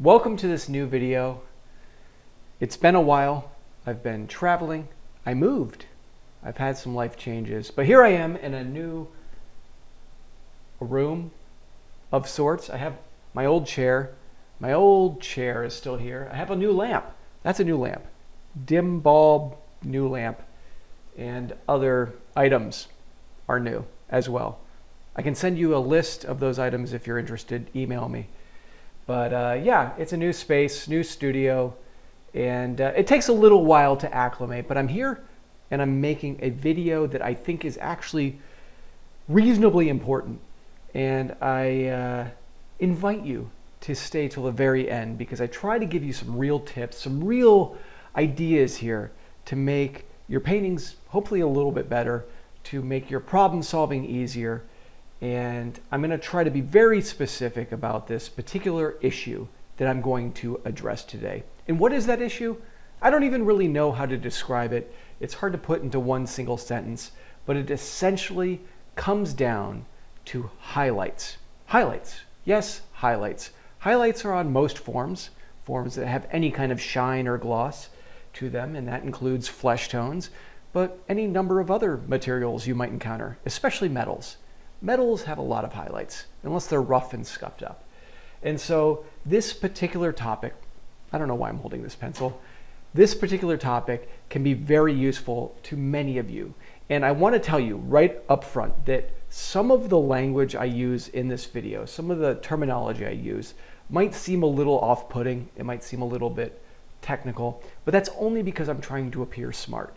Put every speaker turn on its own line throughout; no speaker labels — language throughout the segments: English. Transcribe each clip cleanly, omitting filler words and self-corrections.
Welcome to this new video. It's been a while. I've been traveling. I moved. I've had some life changes, but here I am in a new room of sorts. I have my old chair. My old chair is still here. I have a new lamp. That's a new lamp. Dim bulb, new lamp, and other items are new as well. I can send you a list of those items if you're interested. Email me. But yeah, it's a new space, new studio, and it takes a little while to acclimate, but I'm here and I'm making a video that I think is actually reasonably important. And I invite you to stay till the very end because I try to give you some real tips, some real ideas here to make your paintings hopefully a little bit better, to make your problem solving easier. And I'm going to try to be very specific about this particular issue that I'm going to address today. And what is that issue? I don't even really know how to describe it. It's hard to put into one single sentence, but it essentially comes down to highlights. Highlights. Yes, highlights. Highlights are on most forms that have any kind of shine or gloss to them, and that includes flesh tones, but any number of other materials you might encounter, especially metals. Metals have a lot of highlights, unless they're rough and scuffed up. And so this particular topic, I don't know why I'm holding this pencil, this particular topic can be very useful to many of you. And I want to tell you right up front that some of the language I use in this video, some of the terminology I use, might seem a little off-putting, it might seem a little bit technical, but that's only because I'm trying to appear smart.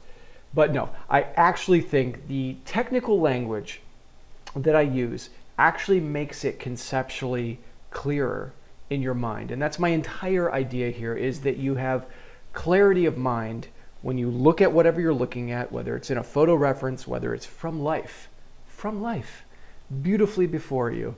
But no, I actually think the technical language that I use actually makes it conceptually clearer in your mind. And that's my entire idea here, is that you have clarity of mind when you look at whatever you're looking at, whether it's in a photo reference, whether it's from life, beautifully before you.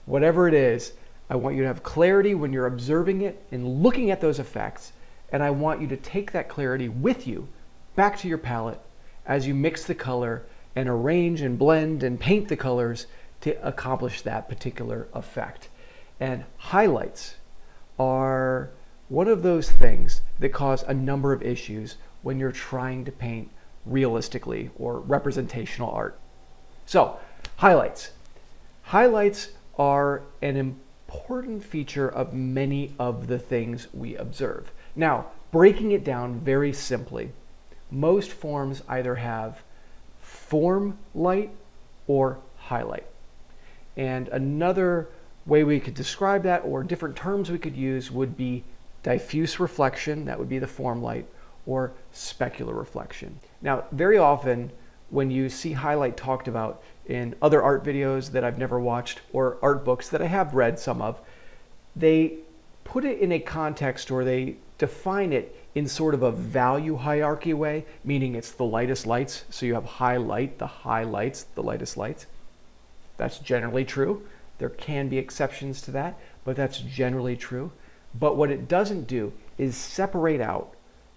Whatever it is, I want you to have clarity when you're observing it and looking at those effects. And I want you to take that clarity with you back to your palette as you mix the color and arrange and blend and paint the colors to accomplish that particular effect. And highlights are one of those things that cause a number of issues when you're trying to paint realistically or representational art. So, highlights. Highlights are an important feature of many of the things we observe. Now, breaking it down very simply, most forms either have form light or highlight. And another way we could describe that, or different terms we could use, would be diffuse reflection, that would be the form light, or specular reflection. Now, very often when you see highlight talked about in other art videos that I've never watched, or art books that I have read some of, they put it in a context, or they define it in sort of a value hierarchy way, meaning it's the lightest lights. So you have high light, the high lights, the lightest lights. That's generally true. There can be exceptions to that, but that's generally true. But what it doesn't do is separate out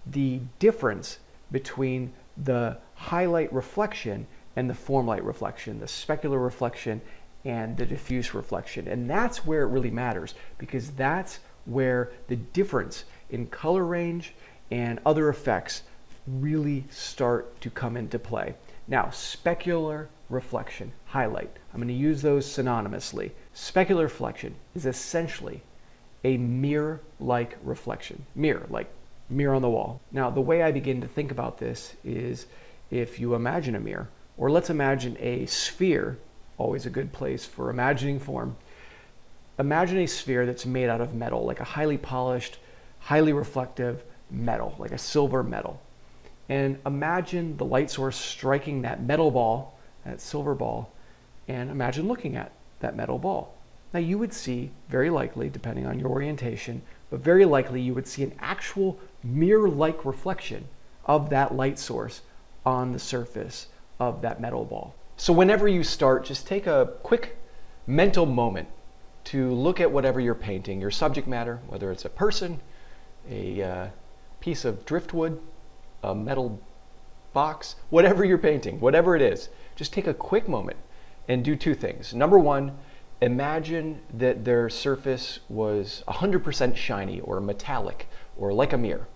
the difference between the highlight reflection and the form light reflection, the specular reflection and the diffuse reflection. And that's where it really matters, because that's where the difference in color range and other effects really start to come into play. Now, specular reflection, highlight, I'm going to use those synonymously. Specular reflection is essentially a mirror-like reflection. Mirror, like mirror on the wall. Now, the way I begin to think about this is, if you imagine a mirror, or let's imagine a sphere, always a good place for imagining form. Imagine a sphere that's made out of metal, like a highly polished, highly reflective metal, like a silver metal. And imagine the light source striking that metal ball, that silver ball, and imagine looking at that metal ball. Now you would see, very likely, depending on your orientation, but very likely you would see an actual mirror-like reflection of that light source on the surface of that metal ball. So whenever you start, just take a quick mental moment to look at whatever you're painting, your subject matter, whether it's a person, a piece of driftwood, a metal box, whatever you're painting, whatever it is, just take a quick moment and do two things. Number one, Imagine that their surface was 100% shiny or metallic or like a mirror.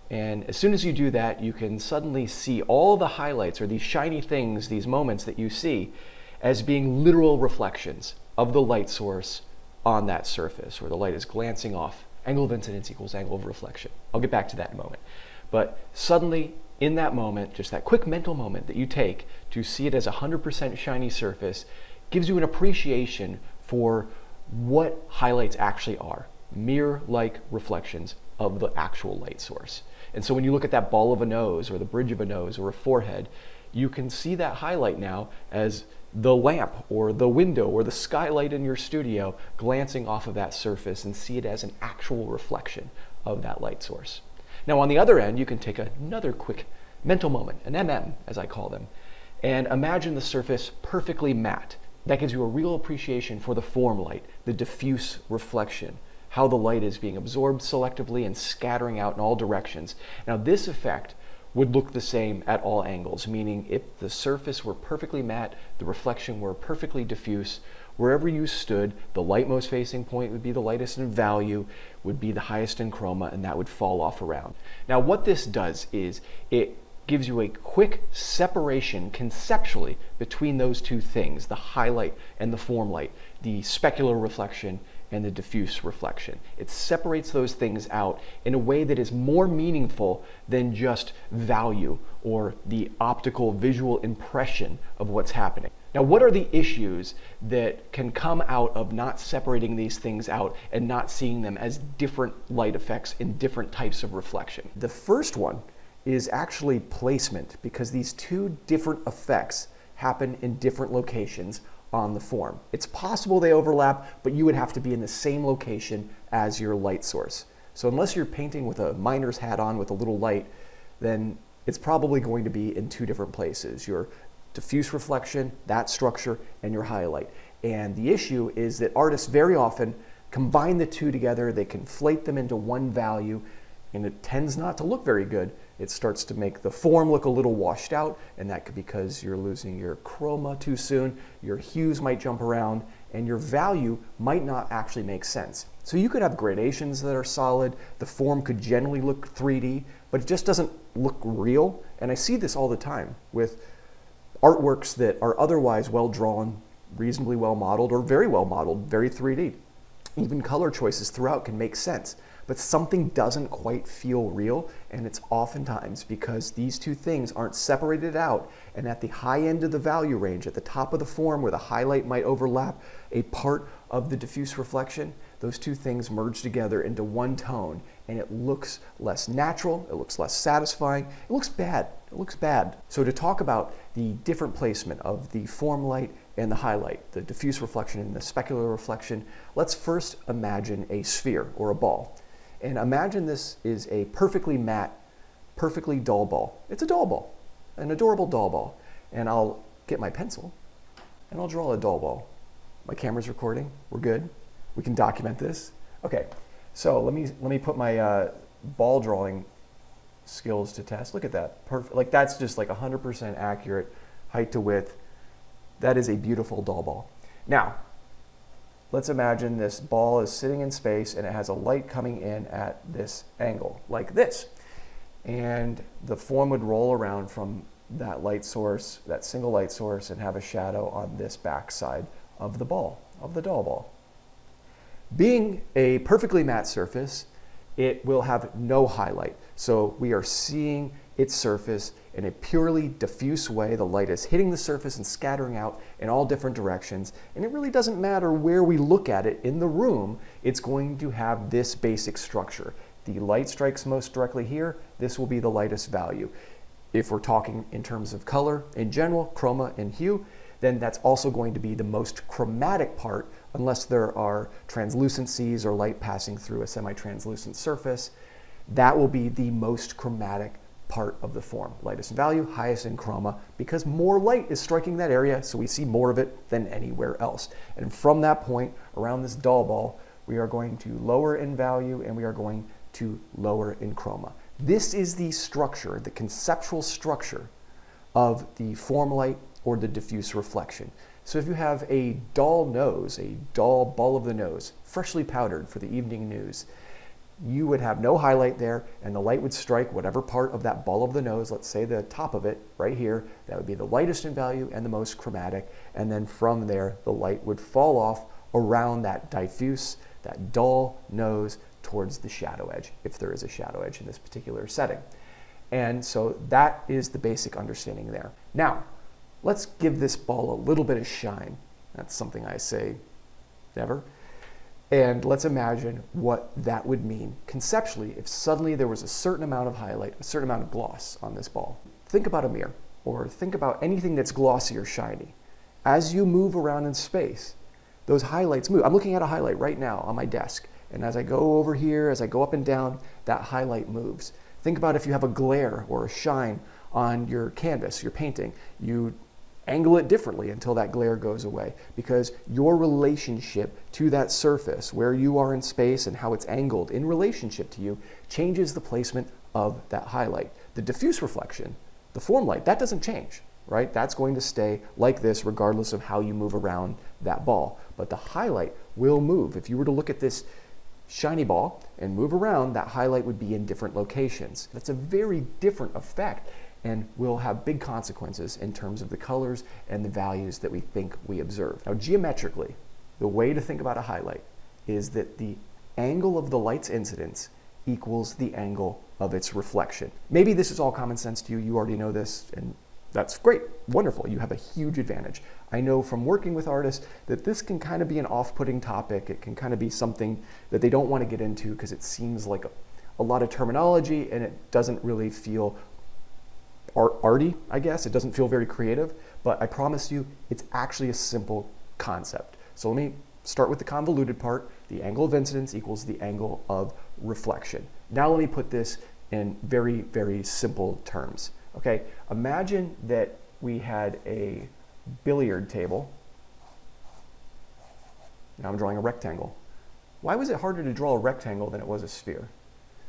And as soon as you do that, you can suddenly see all the highlights or these shiny things, these moments that you see, as being literal reflections of the light source on that surface, where the light is glancing off. Angle of incidence equals angle of reflection. I'll get back to that in a moment. But suddenly, in that moment, just that quick mental moment that you take to see it as a 100% shiny surface gives you an appreciation for what highlights actually are, mirror-like reflections of the actual light source. And so when you look at that ball of a nose or the bridge of a nose or a forehead, you can see that highlight now as the lamp or the window or the skylight in your studio glancing off of that surface, and see it as an actual reflection of that light source. Now on the other end, you can take another quick mental moment, an MM as I call them, and imagine the surface perfectly matte. That gives you a real appreciation for the form light, the diffuse reflection, how the light is being absorbed selectively and scattering out in all directions. Now this effect would look the same at all angles, meaning if the surface were perfectly matte, the reflection were perfectly diffuse, wherever you stood, the lightmost facing point would be the lightest in value, would be the highest in chroma, and that would fall off around. Now what this does is it gives you a quick separation conceptually between those two things, the highlight and the form light, the specular reflection and the diffuse reflection. It separates those things out in a way that is more meaningful than just value or the optical visual impression of what's happening. Now, what are the issues that can come out of not separating these things out and not seeing them as different light effects in different types of reflection? The first one is actually placement, because these two different effects happen in different locations on the form. It's possible they overlap, but you would have to be in the same location as your light source. So unless you're painting with a miner's hat on with a little light, then it's probably going to be in two different places: your diffuse reflection, that structure, and your highlight. And the issue is that artists very often combine the two together, they conflate them into one value, and it tends not to look very good. It starts to make the form look a little washed out, and that could be because you're losing your chroma too soon, your hues might jump around, and your value might not actually make sense. So you could have gradations that are solid, the form could generally look 3D, but it just doesn't look real. And I see this all the time with artworks that are otherwise well drawn, reasonably well modeled, or very well modeled, very 3D. Even color choices throughout can make sense, but something doesn't quite feel real, and it's oftentimes because these two things aren't separated out, and at the high end of the value range, at the top of the form where the highlight might overlap a part of the diffuse reflection, those two things merge together into one tone, and it looks less natural, it looks less satisfying, it looks bad, it looks bad. So to talk about the different placement of the form light and the highlight, the diffuse reflection and the specular reflection, let's first imagine a sphere or a ball. And imagine this is a perfectly matte, perfectly dull ball. It's a doll ball, an adorable doll ball. And I'll get my pencil and I'll draw a doll ball. My camera's recording, we're good. We can document this. Okay, so let me put my ball drawing skills to test. Look at that, perfect. Like that's just like 100% accurate, height to width. That is a beautiful doll ball. Now, let's imagine this ball is sitting in space and it has a light coming in at this angle, like this. And the form would roll around from that light source, that single light source, and have a shadow on this back side of the ball, of the doll ball. Being a perfectly matte surface, it will have no highlight. So we are seeing its surface in a purely diffuse way. The light is hitting the surface and scattering out in all different directions. And it really doesn't matter where we look at it in the room, it's going to have this basic structure. The light strikes most directly here, this will be the lightest value. If we're talking in terms of color in general, chroma and hue, then that's also going to be the most chromatic part, unless there are translucencies or light passing through a semi-translucent surface. That will be the most chromatic part of the form. Lightest in value, highest in chroma, because more light is striking that area, so we see more of it than anywhere else. And from that point, around this doll ball, we are going to lower in value and we are going to lower in chroma. This is the structure, the conceptual structure of the form light or the diffuse reflection. So if you have a dull nose, a dull ball of the nose, freshly powdered for the evening news, you would have no highlight there, and the light would strike whatever part of that ball of the nose, let's say the top of it right here, that would be the lightest in value and the most chromatic, and then from there the light would fall off around that diffuse, that dull nose towards the shadow edge, if there is a shadow edge in this particular setting. And so that is the basic understanding there. Now, let's give this ball a little bit of shine. That's something I say never. And let's imagine what that would mean conceptually if suddenly there was a certain amount of highlight, a certain amount of gloss on this ball. Think about a mirror, or think about anything that's glossy or shiny. As you move around in space, those highlights move. I'm looking at a highlight right now on my desk, and as I go over here, as I go up and down, that highlight moves. Think about if you have a glare or a shine on your canvas, your painting. You angle it differently until that glare goes away, because your relationship to that surface, where you are in space and how it's angled in relationship to you, changes the placement of that highlight. The diffuse reflection, the form light, that doesn't change, right? That's going to stay like this regardless of how you move around that ball. But the highlight will move. If you were to look at this shiny ball and move around, that highlight would be in different locations. That's a very different effect, and will have big consequences in terms of the colors and the values that we think we observe. Now, geometrically, the way to think about a highlight is that the angle of the light's incidence equals the angle of its reflection. Maybe this is all common sense to you. You already know this, and that's great, wonderful. You have a huge advantage. I know from working with artists that this can kind of be an off-putting topic. It can kind of be something that they don't want to get into because it seems like a lot of terminology, and it doesn't really feel arty, I guess. It doesn't feel very creative, but I promise you it's actually a simple concept. So let me start with the convoluted part. The angle of incidence equals the angle of reflection. Now let me put this in very, very simple terms. Okay, imagine that we had a billiard table. Now I'm drawing a rectangle. Why was it harder to draw a rectangle than it was a sphere?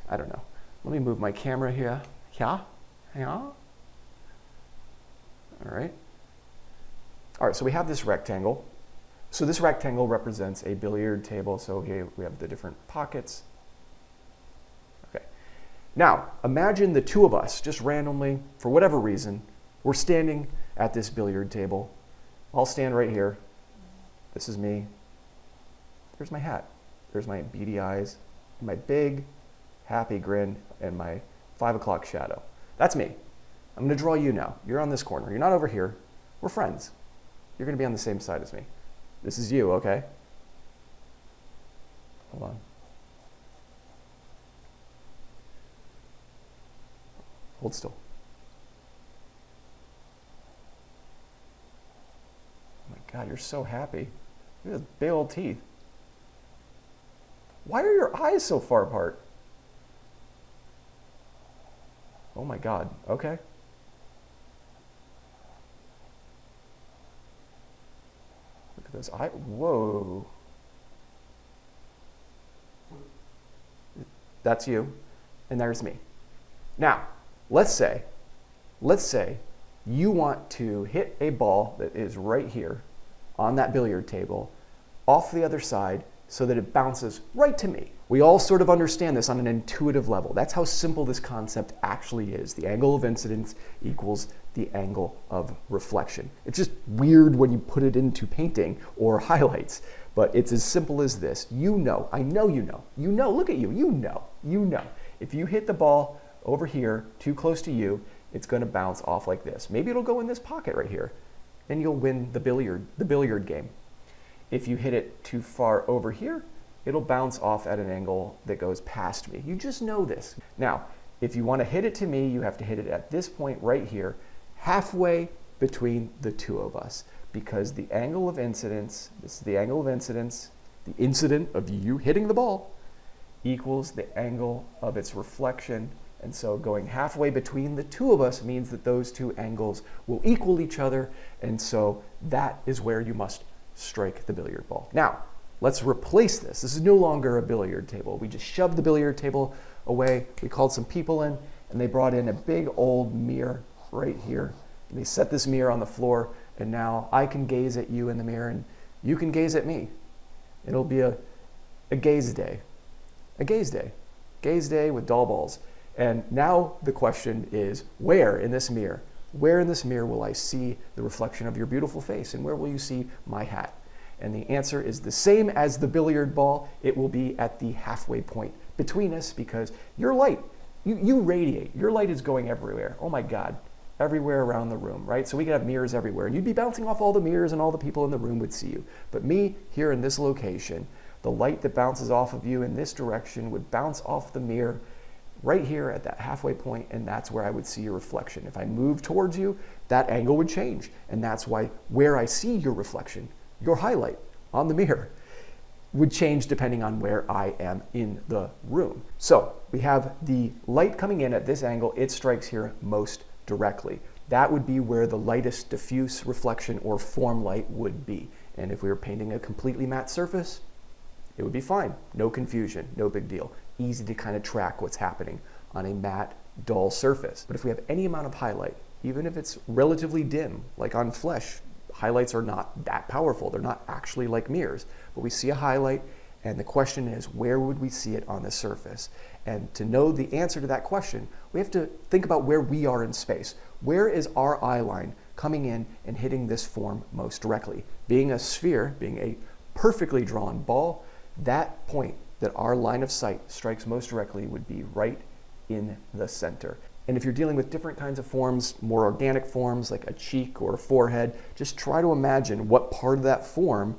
I don't know. Let me move my camera here. Yeah? All right. All right, so we have this rectangle. So this rectangle represents a billiard table. So here we have the different pockets. Okay. Now, imagine the two of us, just randomly, for whatever reason, we're standing at this billiard table. I'll stand right here. This is me. There's my hat. There's my beady eyes, my big, happy grin, and my 5 o'clock shadow. That's me. I'm going to draw you now. You're on this corner. You're not over here. We're friends. You're going to be on the same side as me. This is you, okay? Hold on. Hold still. Oh my God, you're so happy. Look at those big old teeth. Why are your eyes so far apart? Oh my God, okay. Look at those eyes, whoa. That's you, and there's me. Now, let's say you want to hit a ball that is right here on that billiard table off the other side so that it bounces right to me. We all sort of understand this on an intuitive level. That's how simple this concept actually is. The angle of incidence equals the angle of reflection. It's just weird when you put it into painting or highlights, but it's as simple as this. You know, I know you know, look at you, you know. If you hit the ball over here too close to you, it's gonna bounce off like this. Maybe it'll go in this pocket right here, and you'll win the billiard game. If you hit it too far over here, it'll bounce off at an angle that goes past me. You just know this. Now, if you want to hit it to me, you have to hit it at this point right here, halfway between the two of us, because the angle of incidence, this is the angle of incidence, the incident of you hitting the ball, equals the angle of its reflection. And so going halfway between the two of us means that those two angles will equal each other. And so that is where you must strike the billiard ball. Now, let's replace this. This is no longer a billiard table. We just shoved the billiard table away. We called some people in, and they brought in a big old mirror right here. And they set this mirror on the floor, And now I can gaze at you in the mirror and you can gaze at me. It'll be a gaze day. A gaze day. Gaze day with doll balls. And now the question is, where in this mirror? Where in this mirror will I see the reflection of your beautiful face? And where will you see my hat? And the answer is the same as the billiard ball. It will be at the halfway point between us, because your light, you radiate. Your light is going everywhere. Oh my God. Everywhere around the room, right? So we could have mirrors everywhere, and you'd be bouncing off all the mirrors and all the people in the room would see you. But me, here in this location, the light that bounces off of you in this direction would bounce off the mirror right here at that halfway point, and that's where I would see your reflection. If I move towards you, that angle would change, and that's why where I see your reflection, your highlight on the mirror, would change depending on where I am in the room. So we have the light coming in at this angle. It strikes here most directly. That would be where the lightest diffuse reflection or form light would be. And if we were painting a completely matte surface, it would be fine. No confusion, no big deal. Easy to kind of track what's happening on a matte, dull surface. But if we have any amount of highlight, even if it's relatively dim, like on flesh, highlights are not that powerful. They're not actually like mirrors. But we see a highlight, and the question is, where would we see it on the surface? And to know the answer to that question, we have to think about where we are in space. Where is our eye line coming in and hitting this form most directly? Being a sphere, being a perfectly drawn ball, that point that our line of sight strikes most directly would be right in the center. And if you're dealing with different kinds of forms, more organic forms like a cheek or a forehead, just try to imagine what part of that form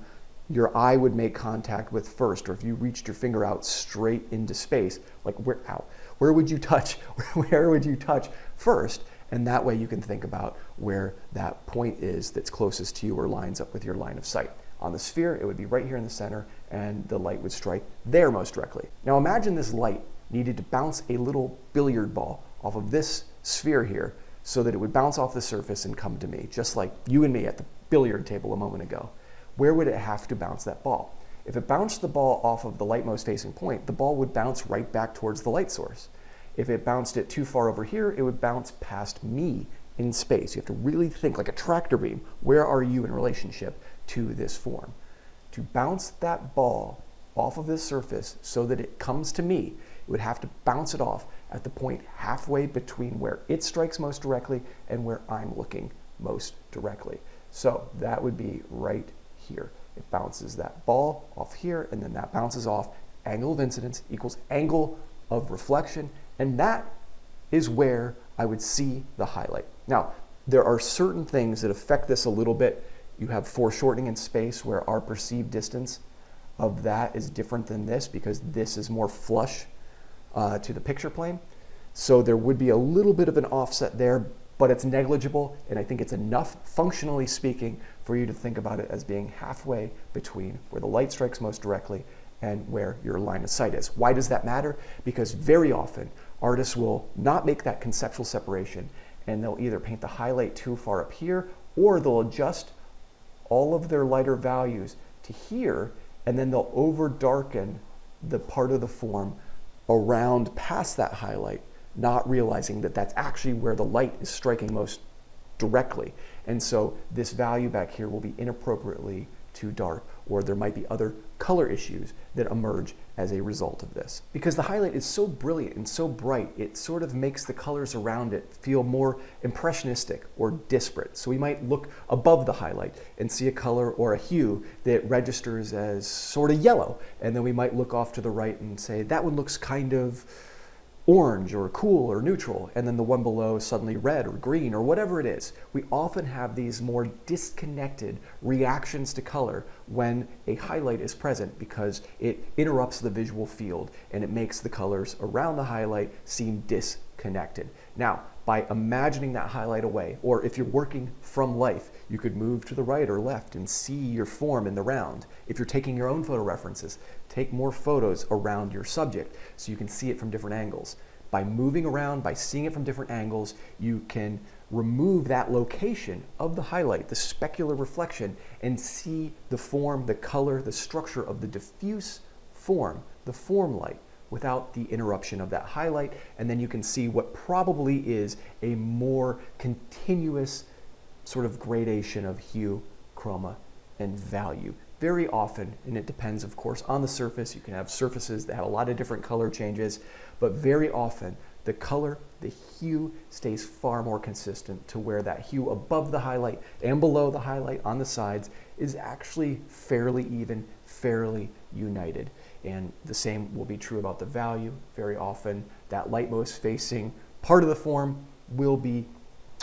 your eye would make contact with first. Or if you reached your finger out straight into space, like where would you touch? Where would you touch first? And that way you can think about where that point is that's closest to you or lines up with your line of sight. On the sphere, it would be right here in the center, and the light would strike there most directly. Now imagine this light needed to bounce a little billiard ball off of this sphere here so that it would bounce off the surface and come to me, just like you and me at the billiard table a moment ago. Where would it have to bounce that ball? If it bounced the ball off of the light most facing point, the ball would bounce right back towards the light source. If it bounced it too far over here, it would bounce past me in space. You have to really think like a tractor beam. Where are you in relationship to this form? To bounce that ball off of this surface so that it comes to me, it would have to bounce it off at the point halfway between where it strikes most directly and where I'm looking most directly. So that would be right here. It bounces that ball off here, and then that bounces off. Angle of incidence equals angle of reflection, and that is where I would see the highlight. Now, there are certain things that affect this a little bit. You have foreshortening in space where our perceived distance of that is different than this because this is more flush to the picture plane. So there would be a little bit of an offset there, but it's negligible, and I think it's enough, functionally speaking, for you to think about it as being halfway between where the light strikes most directly and where your line of sight is. Why does that matter? Because very often artists will not make that conceptual separation, and they'll either paint the highlight too far up here, or they'll adjust all of their lighter values to here, and then they'll over darken the part of the form around past that highlight, not realizing that that's actually where the light is striking most directly. And so this value back here will be inappropriately too dark, or there might be other color issues that emerge as a result of this. Because the highlight is so brilliant and so bright, it sort of makes the colors around it feel more impressionistic or disparate. So we might look above the highlight and see a color or a hue that registers as sort of yellow. And then we might look off to the right and say, that one looks kind of orange or cool or neutral, and then the one below is suddenly red or green or whatever it is. We often have these more disconnected reactions to color when a highlight is present because it interrupts the visual field and it makes the colors around the highlight seem disconnected. Now, by imagining that highlight away, or if you're working from life, you could move to the right or left and see your form in the round. If you're taking your own photo references, take more photos around your subject so you can see it from different angles. By moving around, by seeing it from different angles, you can remove that location of the highlight, the specular reflection, and see the form, the color, the structure of the diffuse form, the form light, without the interruption of that highlight. And then you can see what probably is a more continuous sort of gradation of hue, chroma, and value. Very often, and it depends of course on the surface, you can have surfaces that have a lot of different color changes, but very often the color, the hue stays far more consistent to where that hue above the highlight and below the highlight on the sides is actually fairly even, fairly united. And the same will be true about the value. Very often that lightmost facing part of the form will be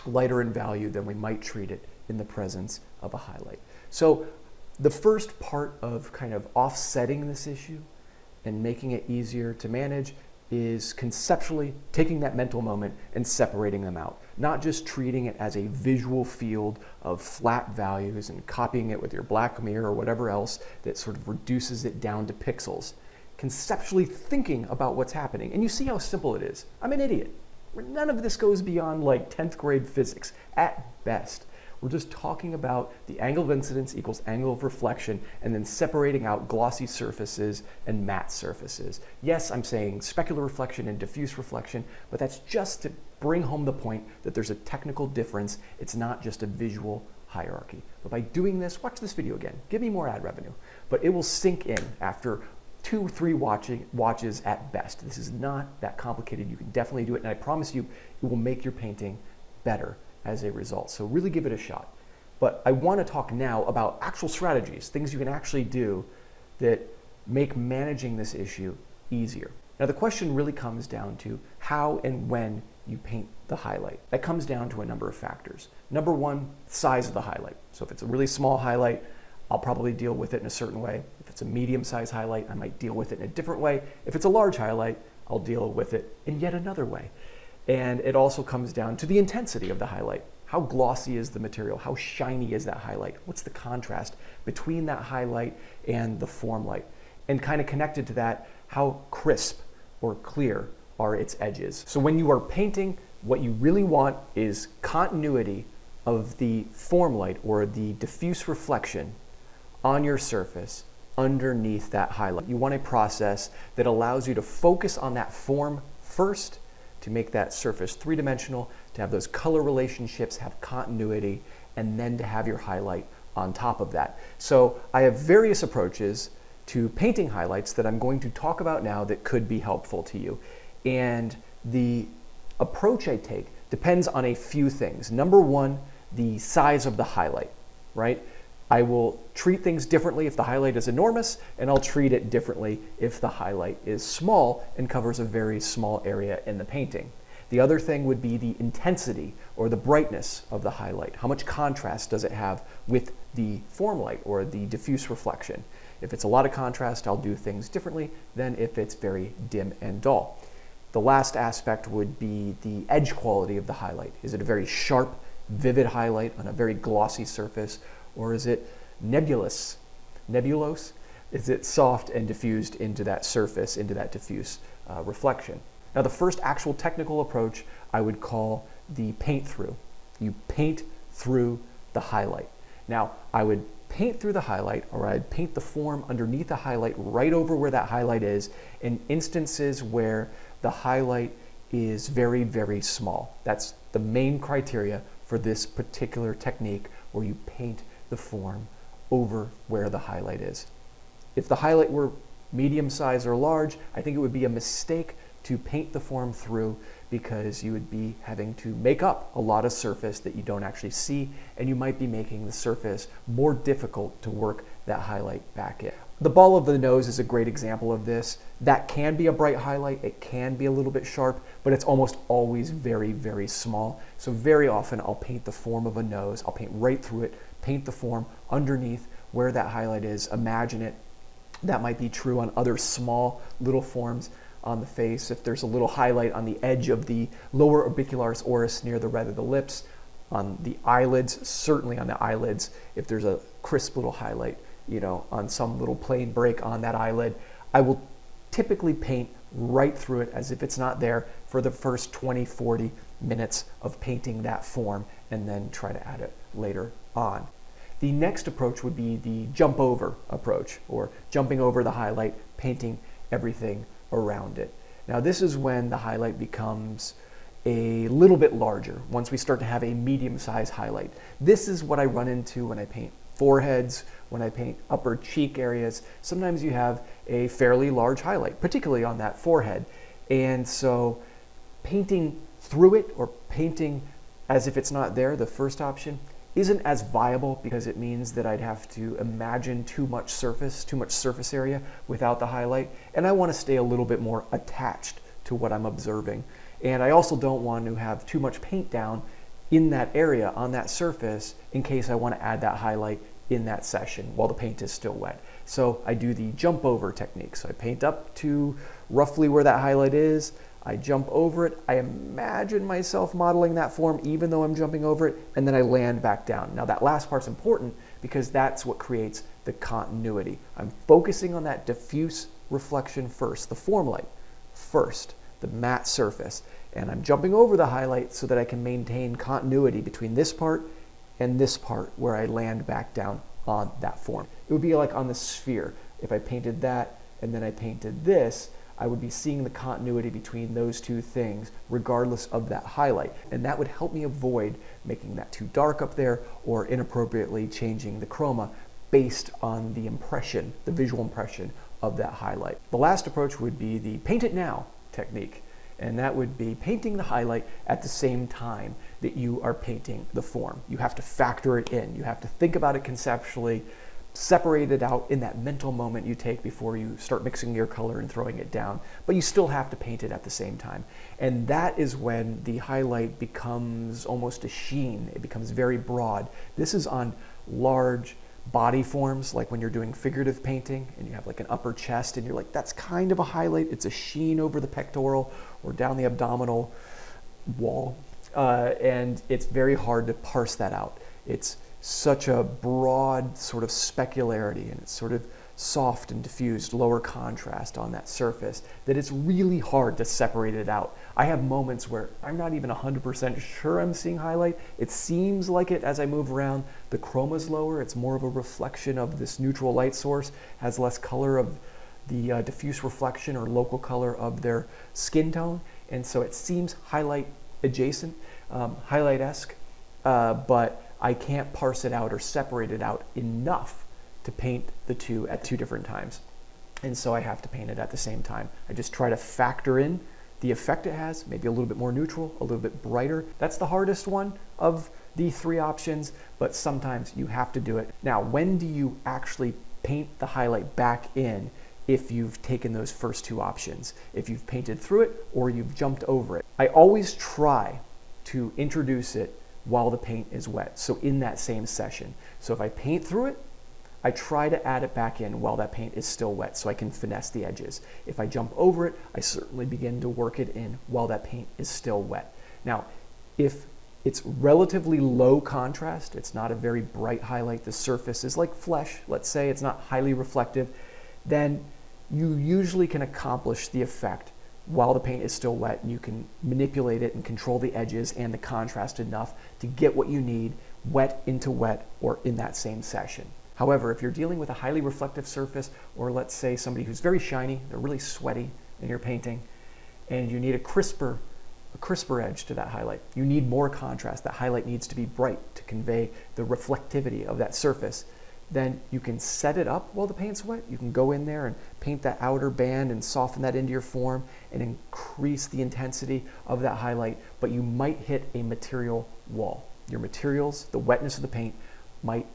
lighter in value than we might treat it in the presence of a highlight. So the first part of kind of offsetting this issue and making it easier to manage is conceptually taking that mental moment and separating them out, not just treating it as a visual field of flat values and copying it with your black mirror or whatever else that sort of reduces it down to pixels. Conceptually thinking about what's happening. And you see how simple it is. I'm an idiot. None of this goes beyond like 10th grade physics at best. We're just talking about the angle of incidence equals angle of reflection and then separating out glossy surfaces and matte surfaces. Yes, I'm saying specular reflection and diffuse reflection, but that's just to bring home the point that there's a technical difference. It's not just a visual hierarchy. But by doing this, watch this video again. Give me more ad revenue. But it will sink in after 2 or 3 watches at best. This is not that complicated. You can definitely do it, and I promise you, it will make your painting better as a result. So really give it a shot. But I want to talk now about actual strategies, things you can actually do that make managing this issue easier. Now the question really comes down to how and when you paint the highlight. That comes down to a number of factors. Number one, size of the highlight. So if it's a really small highlight, I'll probably deal with it in a certain way. If it's a medium-sized highlight, I might deal with it in a different way. If it's a large highlight, I'll deal with it in yet another way. And it also comes down to the intensity of the highlight. How glossy is the material? How shiny is that highlight? What's the contrast between that highlight and the form light? And kind of connected to that, how crisp or clear are its edges? So when you are painting, what you really want is continuity of the form light or the diffuse reflection on your surface underneath that highlight. You want a process that allows you to focus on that form first, to make that surface three-dimensional, to have those color relationships, have continuity, and then to have your highlight on top of that. So I have various approaches to painting highlights that I'm going to talk about now that could be helpful to you. And the approach I take depends on a few things. Number one, the size of the highlight, right? I will treat things differently if the highlight is enormous, and I'll treat it differently if the highlight is small and covers a very small area in the painting. The other thing would be the intensity or the brightness of the highlight. How much contrast does it have with the form light or the diffuse reflection? If it's a lot of contrast, I'll do things differently than if it's very dim and dull. The last aspect would be the edge quality of the highlight. Is it a very sharp, vivid highlight on a very glossy surface? Or is it nebulose? Is it soft and diffused into that surface, into that diffuse reflection? Now the first actual technical approach I would call the paint through. You paint through the highlight. Now I would paint through the highlight, or I'd paint the form underneath the highlight right over where that highlight is in instances where the highlight is very, very small. That's the main criteria for this particular technique where you paint the form over where the highlight is. If the highlight were medium size or large, I think it would be a mistake to paint the form through because you would be having to make up a lot of surface that you don't actually see, and you might be making the surface more difficult to work that highlight back in. The ball of the nose is a great example of this. That can be a bright highlight, it can be a little bit sharp, but it's almost always very, very small. So very often I'll paint the form of a nose, I'll paint right through it, paint the form underneath where that highlight is, imagine it. That might be true on other small little forms on the face. If there's a little highlight on the edge of the lower orbicularis oris near the red of the lips, on the eyelids, certainly on the eyelids, if there's a crisp little highlight, you know, on some little plain break on that eyelid, I will typically paint right through it as if it's not there for the first 20, 40 minutes of painting that form, and then try to add it later on. The next approach would be the jump over approach, or jumping over the highlight, painting everything around it. Now this is when the highlight becomes a little bit larger, once we start to have a medium-sized highlight. This is what I run into when I paint foreheads, when I paint upper cheek areas. Sometimes you have a fairly large highlight, particularly on that forehead. And so painting through it or painting as if it's not there, the first option, isn't as viable because it means that I'd have to imagine too much surface area without the highlight. And I want to stay a little bit more attached to what I'm observing. And I also don't want to have too much paint down in that area on that surface in case I want to add that highlight in that session while the paint is still wet. So I do the jump over technique. So I paint up to roughly where that highlight is. I jump over it. I imagine myself modeling that form even though I'm jumping over it, and then I land back down. Now that last part's important because that's what creates the continuity. I'm focusing on that diffuse reflection first, the form light first, the matte surface, and I'm jumping over the highlight so that I can maintain continuity between this part and this part where I land back down on that form. It would be like on the sphere. If I painted that and then I painted this, I would be seeing the continuity between those two things regardless of that highlight. And that would help me avoid making that too dark up there or inappropriately changing the chroma based on the impression, the visual impression of that highlight. The last approach would be the paint it now technique. And that would be painting the highlight at the same time that you are painting the form. You have to factor it in. You have to think about it conceptually, separate it out in that mental moment you take before you start mixing your color and throwing it down, but you still have to paint it at the same time. And that is when the highlight becomes almost a sheen. It becomes very broad. This is on large body forms, like when you're doing figurative painting and you have like an upper chest and you're like, that's kind of a highlight. It's a sheen over the pectoral or down the abdominal wall. And it's very hard to parse that out. It's such a broad sort of specularity, and it's sort of soft and diffused, lower contrast on that surface, that it's really hard to separate it out. I have moments where I'm not even 100% sure I'm seeing highlight. It seems like it as I move around. The chroma's lower. It's more of a reflection of this neutral light source, has less color of the diffuse reflection or local color of their skin tone. And so it seems highlight adjacent, highlight-esque, but I can't parse it out or separate it out enough to paint the two at two different times. And so I have to paint it at the same time. I just try to factor in the effect it has, maybe a little bit more neutral, a little bit brighter. That's the hardest one of the three options, but sometimes you have to do it. Now, when do you actually paint the highlight back in if you've taken those first two options? If you've painted through it or you've jumped over it. I always try to introduce it while the paint is wet, so in that same session. So if I paint through it, I try to add it back in while that paint is still wet so I can finesse the edges. If I jump over it, I certainly begin to work it in while that paint is still wet. Now, if it's relatively low contrast, it's not a very bright highlight, the surface is like flesh, let's say it's not highly reflective, then you usually can accomplish the effect while the paint is still wet, and you can manipulate it and control the edges and the contrast enough to get what you need wet into wet or in that same session. However, if you're dealing with a highly reflective surface, or let's say somebody who's very shiny, they're really sweaty in your painting, and you need a crisper edge to that highlight. You need more contrast. That highlight needs to be bright to convey the reflectivity of that surface. Then you can set it up while the paint's wet. You can go in there and paint that outer band and soften that into your form and increase the intensity of that highlight, but you might hit a material wall. Your materials, the wetness of the paint, might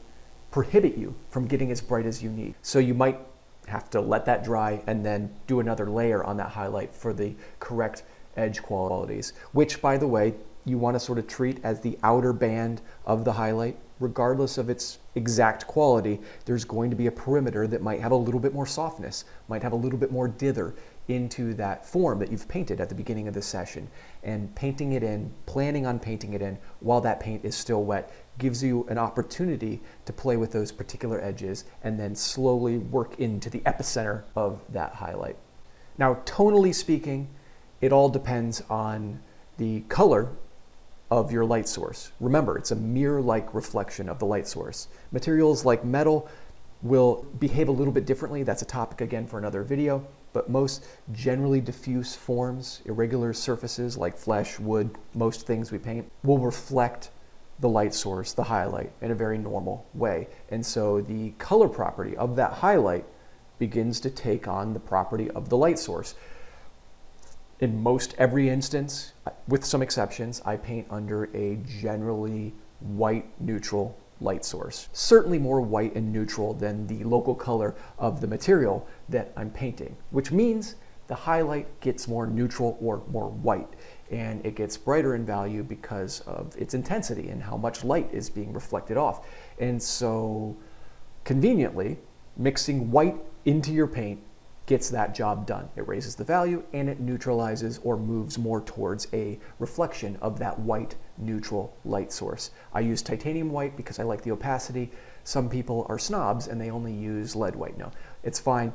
prohibit you from getting as bright as you need. So you might have to let that dry and then do another layer on that highlight for the correct edge qualities, which, by the way, you want to sort of treat as the outer band of the highlight. Regardless of its exact quality, there's going to be a perimeter that might have a little bit more softness, might have a little bit more dither into that form that you've painted at the beginning of the session. And painting it in, planning on painting it in while that paint is still wet, gives you an opportunity to play with those particular edges and then slowly work into the epicenter of that highlight. Now, tonally speaking, it all depends on the color of your light source. Remember, it's a mirror-like reflection of the light source. Materials like metal will behave a little bit differently. That's a topic again for another video. but most generally diffuse forms, irregular surfaces like flesh, wood, most things we paint, will reflect the light source, the highlight, in a very normal way. And so the color property of that highlight begins to take on the property of the light source. In most every instance, with some exceptions, I paint under a generally white neutral light source. Certainly more white and neutral than the local color of the material that I'm painting, which means the highlight gets more neutral or more white, and it gets brighter in value because of its intensity and how much light is being reflected off. And so conveniently, mixing white into your paint gets that job done. It raises the value and it neutralizes or moves more towards a reflection of that white neutral light source. I use titanium white because I like the opacity. Some people are snobs and they only use lead white. No, it's fine.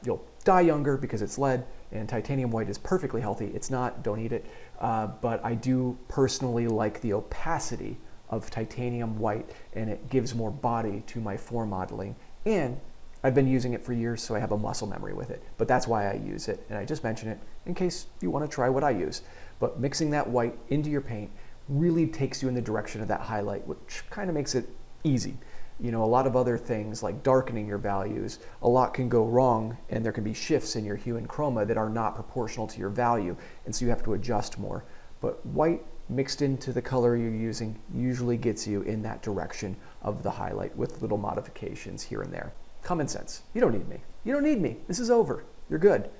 You'll die younger because it's lead, and titanium white is perfectly healthy. It's not, don't eat it. But I do personally like the opacity of titanium white, and it gives more body to my form modeling. And I've been using it for years, so I have a muscle memory with it. But that's why I use it, and I just mention it in case you want to try what I use. But mixing that white into your paint really takes you in the direction of that highlight, which kind of makes it easy. You know, a lot of other things like darkening your values, a lot can go wrong, and there can be shifts in your hue and chroma that are not proportional to your value, and so you have to adjust more. But white mixed into the color you're using usually gets you in that direction of the highlight with little modifications here and there. Common sense. You don't need me. You don't need me. This is over. You're good.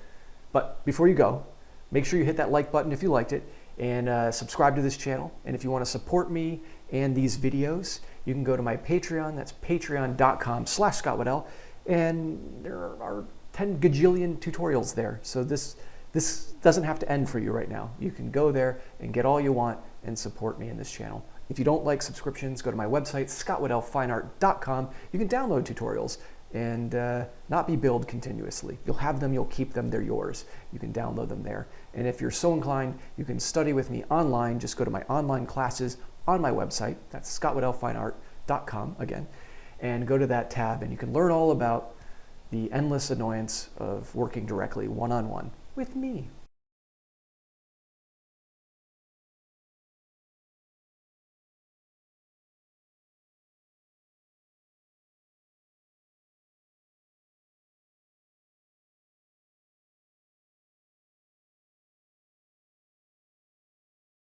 But before you go, make sure you hit that like button if you liked it, and subscribe to this channel. And if you want to support me and these videos, you can go to my Patreon. That's patreon.com/ScottWaddell. And there are 10 gajillion tutorials there. So this doesn't have to end for you right now. You can go there and get all you want and support me in this channel. If you don't like subscriptions, go to my website, scottwaddellfineart.com. You can download tutorials and not be billed continuously. You'll have them, you'll keep them, they're yours. You can download them there. And if you're so inclined, you can study with me online. Just go to my online classes on my website. That's scottwaddellfineart.com again. And go to that tab and you can learn all about the endless annoyance of working directly one-on-one with me.